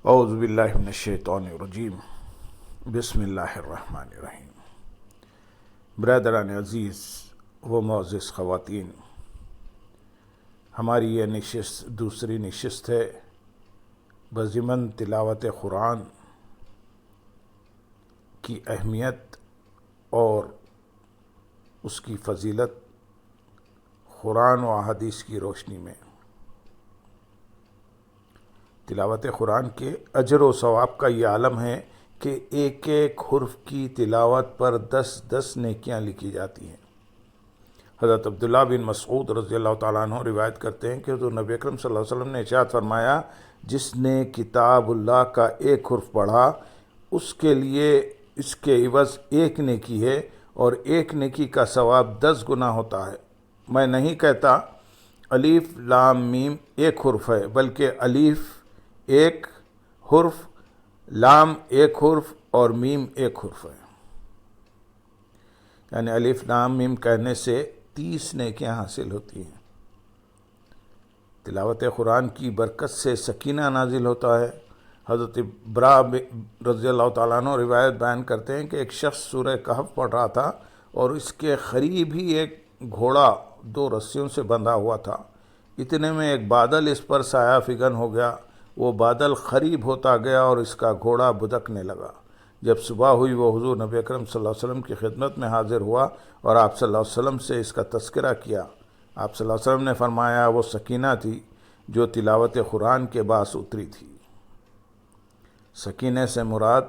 اعوذ باللہ من الشیطان الرجیم بسم اللہ الرحمن الرحیم۔ برادران عزیز و معزز خواتین، ہماری یہ نشست دوسری نشست ہے بضمن تلاوت قرآن کی اہمیت اور اس کی فضیلت قرآن و احادیث کی روشنی میں۔ تلاوت قرآن کے اجر و ثواب کا یہ عالم ہے کہ ایک ایک حرف کی تلاوت پر 10 نیکیاں لکھی جاتی ہیں۔ حضرت عبداللہ بن مسعود رضی اللہ تعالیٰ عنہ روایت کرتے ہیں کہ حضور نبی اکرم صلی اللہ علیہ وسلم نے ارشاد فرمایا، جس نے کتاب اللہ کا ایک حرف پڑھا اس کے لیے اس کے عوض 1 نیکی ہے اور 1 نیکی کا ثواب 10 گنا ہوتا ہے۔ میں نہیں کہتا الف لام میم ایک حرف ہے، بلکہ الف ایک حرف، لام ایک حرف اور میم ایک حرف ہے، یعنی الف لام میم کہنے سے 30 نیکیاں حاصل ہوتی ہیں۔ تلاوت قرآن کی برکت سے سکینہ نازل ہوتا ہے۔ حضرت برا رضی اللہ تعالیٰ عنہ روایت بیان کرتے ہیں کہ ایک شخص سورہ کہف پڑھ رہا تھا اور اس کے قریب ہی ایک گھوڑا 2 رسیوں سے بندھا ہوا تھا۔ اتنے میں ایک بادل اس پر سایہ فگن ہو گیا، وہ بادل قریب ہوتا گیا اور اس کا گھوڑا بدکنے لگا۔ جب صبح ہوئی وہ حضور نبی اکرم صلی اللہ علیہ وسلم کی خدمت میں حاضر ہوا اور آپ صلی اللہ علیہ وسلم سے اس کا تذکرہ کیا۔ آپ صلی اللہ علیہ وسلم نے فرمایا وہ سکینہ تھی جو تلاوت قرآن کے باعث اتری تھی۔ سکینہ سے مراد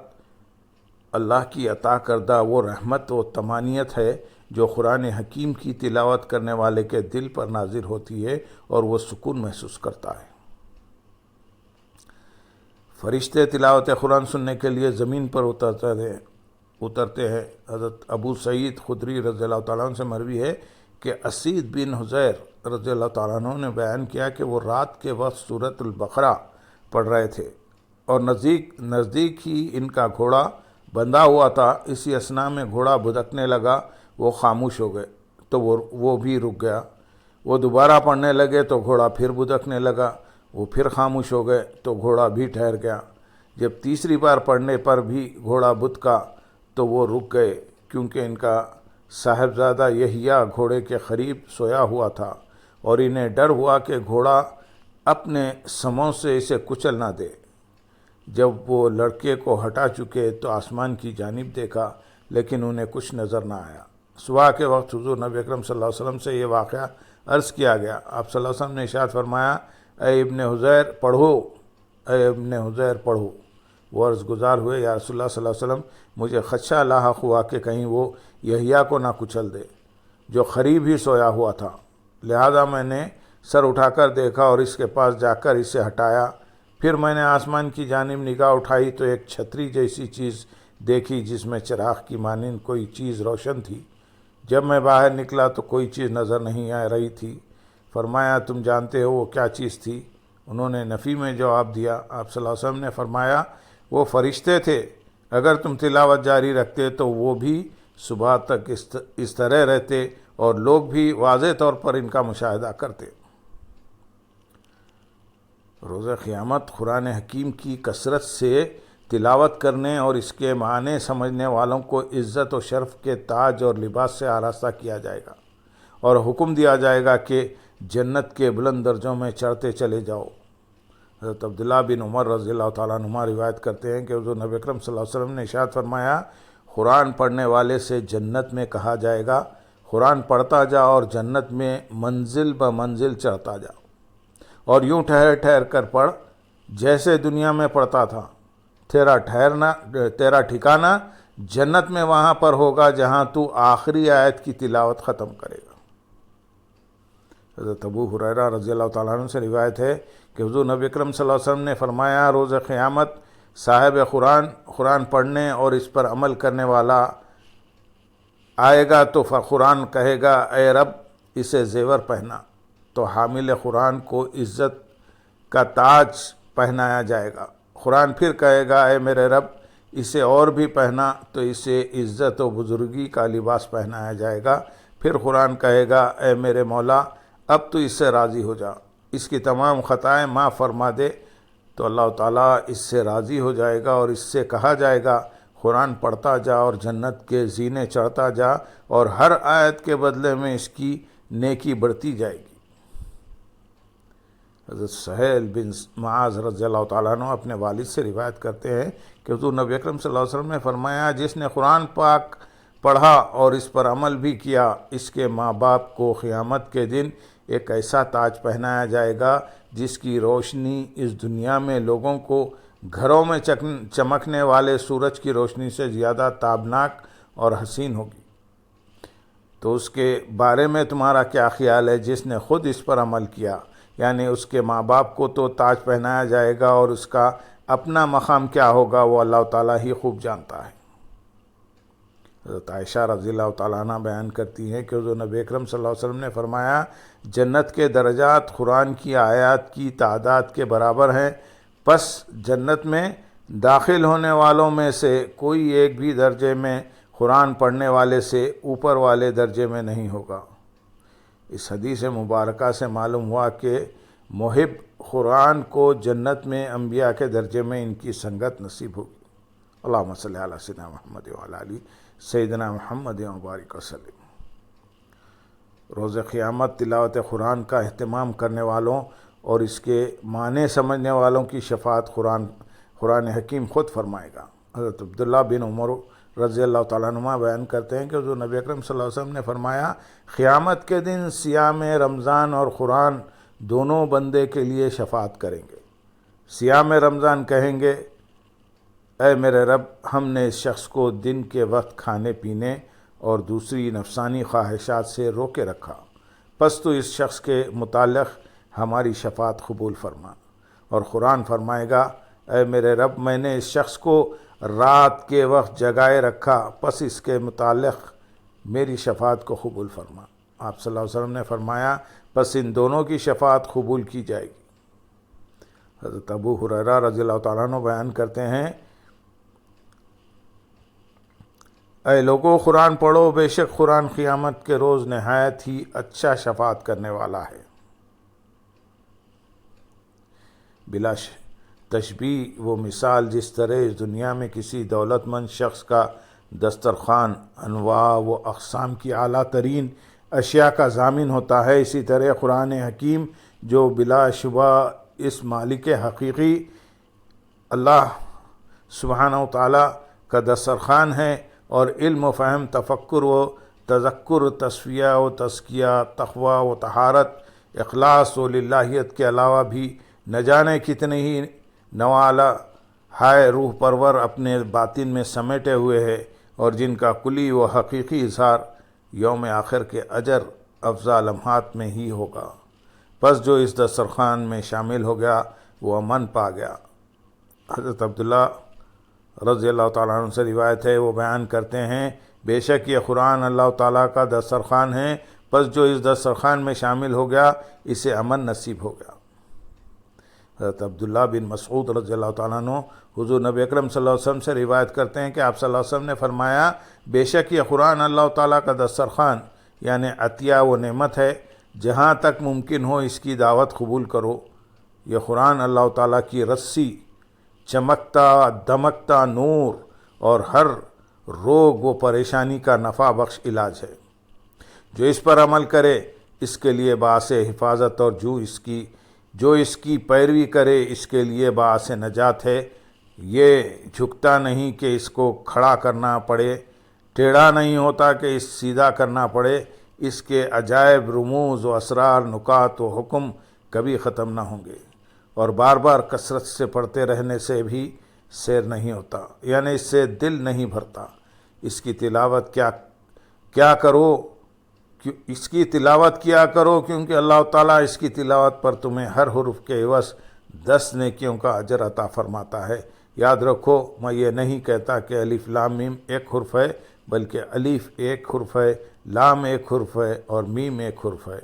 اللہ کی عطا کردہ وہ رحمت و طمانینت ہے جو قرآن حکیم کی تلاوت کرنے والے کے دل پر نازل ہوتی ہے اور وہ سکون محسوس کرتا ہے۔ فرشتے تلاوت قرآن سننے کے لیے زمین پر اترتے ہیں۔ حضرت ابو سعید خدری رضی اللہ تعالیٰ عنہ سے مروی ہے کہ اسید بن حضیر رضی اللہ تعالیٰ عنہ نے بیان کیا کہ وہ رات کے وقت سورۃ البقرہ پڑھ رہے تھے اور نزدیک ہی ان کا گھوڑا بندھا ہوا تھا۔ اسی اثناء میں گھوڑا بدکنے لگا، وہ خاموش ہو گئے تو وہ بھی رک گیا۔ وہ دوبارہ پڑھنے لگے تو گھوڑا پھر بدکنے لگا، وہ پھر خاموش ہو گئے تو گھوڑا بھی ٹھہر گیا۔ جب تیسری بار پڑھنے پر بھی گھوڑا بدکا تو وہ رک گئے، کیونکہ ان کا صاحبزادہ یحییٰ گھوڑے کے قریب سویا ہوا تھا اور انہیں ڈر ہوا کہ گھوڑا اپنے سموں سے اسے کچل نہ دے۔ جب وہ لڑکے کو ہٹا چکے تو آسمان کی جانب دیکھا، لیکن انہیں کچھ نظر نہ آیا۔ صبح کے وقت حضور نبی اکرم صلی اللہ علیہ وسلم سے یہ واقعہ عرض کیا گیا۔ آپ صلی اللہ علیہ وسلم نے ارشاد فرمایا، اے ابن حذیر پڑھو، اے ابن حذیر پڑھو۔ وہ عرض گزار ہوئے، یا رسول اللہ صلی اللہ علیہ وسلم، مجھے خدشہ لاحق ہوا کہ کہیں وہ یحییٰ کو نہ کچل دے جو قریب ہی سویا ہوا تھا، لہذا میں نے سر اٹھا کر دیکھا اور اس کے پاس جا کر اسے ہٹایا۔ پھر میں نے آسمان کی جانب نگاہ اٹھائی تو ایک چھتری جیسی چیز دیکھی جس میں چراغ کی مانند کوئی چیز روشن تھی۔ جب میں باہر نکلا تو کوئی چیز نظر نہیں آ رہی تھی۔ فرمایا تم جانتے ہو وہ کیا چیز تھی؟ انہوں نے نفی میں جواب دیا۔ آپ صلی اللہ علیہ وسلم نے فرمایا وہ فرشتے تھے، اگر تم تلاوت جاری رکھتے تو وہ بھی صبح تک اس طرح رہتے اور لوگ بھی واضح طور پر ان کا مشاہدہ کرتے۔ روز قیامت قرآن حکیم کی کثرت سے تلاوت کرنے اور اس کے معنی سمجھنے والوں کو عزت و شرف کے تاج اور لباس سے آراستہ کیا جائے گا اور حکم دیا جائے گا کہ جنت کے بلند درجوں میں چڑھتے چلے جاؤ۔ حضرت عبداللہ بن عمر رضی اللہ تعالیٰ عنہما روایت کرتے ہیں کہ حضور نبی اکرم صلی اللہ علیہ وسلم نے ارشاد فرمایا، قرآن پڑھنے والے سے جنت میں کہا جائے گا قرآن پڑھتا جا اور جنت میں منزل بمنزل چڑھتا جا، اور یوں ٹھہر ٹھہر کر پڑھ جیسے دنیا میں پڑھتا تھا۔ تیرا ٹھکانہ جنت میں وہاں پر ہوگا جہاں تو آخری آیت کی تلاوت ختم کرے گا۔ حضرت ابو ہریرہ رضی اللہ تعالیٰ عنہ سے روایت ہے کہ حضور نبی اکرم صلی اللہ علیہ وسلم نے فرمایا، روز قیامت صاحب قرآن پڑھنے اور اس پر عمل کرنے والا آئے گا تو قرآن کہے گا اے رب اسے زیور پہنا، تو حامل قرآن کو عزت کا تاج پہنایا جائے گا۔ قرآن پھر کہے گا اے میرے رب اسے اور بھی پہنا، تو اسے عزت و بزرگی کا لباس پہنایا جائے گا۔ پھر قرآن کہے گا اے میرے مولا اب تو اس سے راضی ہو جا، اس کی تمام خطائیں معاف فرما دے، تو اللہ تعالیٰ اس سے راضی ہو جائے گا اور اس سے کہا جائے گا قرآن پڑھتا جا اور جنت کے زینے چڑھتا جا، اور ہر آیت کے بدلے میں اس کی نیکی بڑھتی جائے گی۔ حضرت سہیل بن معاذ رضی اللہ تعالیٰ عنہ اپنے والد سے روایت کرتے ہیں کہ حضور نبی اکرم صلی اللہ علیہ وسلم نے فرمایا، جس نے قرآن پاک پڑھا اور اس پر عمل بھی کیا، اس کے ماں باپ کو قیامت کے دن ایک ایسا تاج پہنایا جائے گا جس کی روشنی اس دنیا میں لوگوں کو گھروں میں چمکنے والے سورج کی روشنی سے زیادہ تابناک اور حسین ہوگی۔ تو اس کے بارے میں تمہارا کیا خیال ہے؟ جس نے خود اس پر عمل کیا، یعنی اس کے ماں باپ کو تو تاج پہنایا جائے گا، اور اس کا اپنا مقام کیا ہوگا وہ اللہ تعالیٰ ہی خوب جانتا ہے۔ حضرت عائشہ رضی اللہ تعالیٰ عنہ بیان کرتی ہیں کہ حضور نبی اکرم صلی اللہ علیہ وسلم نے فرمایا، جنت کے درجات قرآن کی آیات کی تعداد کے برابر ہیں، پس جنت میں داخل ہونے والوں میں سے کوئی ایک بھی درجے میں قرآن پڑھنے والے سے اوپر والے درجے میں نہیں ہوگا۔ اس حدیث مبارکہ سے معلوم ہوا کہ محب قرآن کو جنت میں انبیاء کے درجے میں ان کی سنگت نصیب ہوگی۔ اللہم صلی علی سیدنا محمد وعلی آلہ سیدنا محمد وبارک وسلم۔ روز قیامت تلاوت قرآن کا اہتمام کرنے والوں اور اس کے معنی سمجھنے والوں کی شفاعت قرآن حکیم خود فرمائے گا۔ حضرت عبداللہ بن عمر رضی اللہ تعالیٰ عنہ بیان کرتے ہیں کہ حضور نبی اکرم صلی اللہ علیہ وسلم نے فرمایا، قیامت کے دن صیام رمضان اور قرآن دونوں بندے کے لیے شفاعت کریں گے۔ صیام رمضان کہیں گے، اے میرے رب، ہم نے اس شخص کو دن کے وقت کھانے پینے اور دوسری نفسانی خواہشات سے روکے رکھا، پس تو اس شخص کے متعلق ہماری شفاعت قبول فرما۔ اور قرآن فرمائے گا، اے میرے رب، میں نے اس شخص کو رات کے وقت جگائے رکھا، پس اس کے متعلق میری شفاعت کو قبول فرما۔ آپ صلی اللہ علیہ وسلم نے فرمایا، پس ان دونوں کی شفاعت قبول کی جائے گی۔ حضرت ابو ہریرہ رضی اللہ تعالیٰ عنہ بیان کرتے ہیں، اے لوگو، قرآن پڑھو، بے شک قرآن قیامت کے روز نہایت ہی اچھا شفاعت کرنے والا ہے۔ بلا تشبیہ وہ مثال جس طرح اس دنیا میں کسی دولت مند شخص کا دسترخوان انواع و اقسام کی اعلیٰ ترین اشیاء کا ضامن ہوتا ہے، اسی طرح قرآن حکیم جو بلا شبہ اس مالک حقیقی اللہ سبحانہ و تعالیٰ کا دسترخوان ہے، اور علم و فہم، تفکر و تذکر، تصفیہ و تزکیہ، تقویٰ و طہارت، اخلاص و للہیت کے علاوہ بھی نہ جانے کتنے ہی نوالہ ہائے روح پرور اپنے باطن میں سمیٹے ہوئے ہے، اور جن کا کلی و حقیقی اظہار یوم آخر کے اجر افزا لمحات میں ہی ہوگا۔ پس جو اس دسترخوان میں شامل ہو گیا وہ امن پا گیا۔ حضرت عبداللہ رضی اللہ تعالیٰ عنہ سے روایت ہے، وہ بیان کرتے ہیں، بے شک یہ قرآن اللہ تعالیٰ کا دسترخوان ہے، پس جو اس دسترخوان میں شامل ہو گیا اسے امن نصیب ہو گیا۔ حضرت عبداللہ بن مسعود رضی اللہ تعالیٰ عنہ حضور نبی اکرم صلی اللہ علیہ وسلم سے روایت کرتے ہیں کہ آپ صلی اللہ علیہ وسلم نے فرمایا، بے شک یہ قرآن اللہ تعالیٰ کا دسترخوان یعنی عطیہ و نعمت ہے، جہاں تک ممکن ہو اس کی دعوت قبول کرو۔ یہ قرآن اللہ تعالیٰ کی رسی، چمکتا دمکتا نور اور ہر روگ و پریشانی کا نفع بخش علاج ہے۔ جو اس پر عمل کرے اس کے لیے باعث حفاظت، اور جو اس کی پیروی کرے اس کے لیے باعث نجات ہے۔ یہ جھکتا نہیں کہ اس کو کھڑا کرنا پڑے، ٹیڑھا نہیں ہوتا کہ اس سیدھا کرنا پڑے، اس کے عجائب، رموز و اسرار، نکات و حکم کبھی ختم نہ ہوں گے، اور بار بار کثرت سے پڑھتے رہنے سے بھی سیر نہیں ہوتا، یعنی اس سے دل نہیں بھرتا۔ اس کی تلاوت کیا کرو کیونکہ اللہ تعالیٰ اس کی تلاوت پر تمہیں ہر حرف کے عوض 10 نیکیوں کا اجر عطا فرماتا ہے۔ یاد رکھو، میں یہ نہیں کہتا کہ الف لام میم ایک حرف ہے، بلکہ الف ایک حرف ہے، لام ایک حرف ہے اور میم ایک حرف ہے۔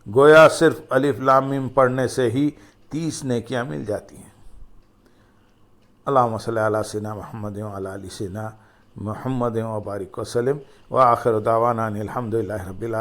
گویا صرف الف لام میم پڑھنے سے ہی 30 نیکیاں مل جاتی ہیں۔ اللہم صلی علی سیدنا محمد وعلی آل سیدنا محمد وبارک وسلم، وآخر دعوانا ان الحمد للہ رب العالمین۔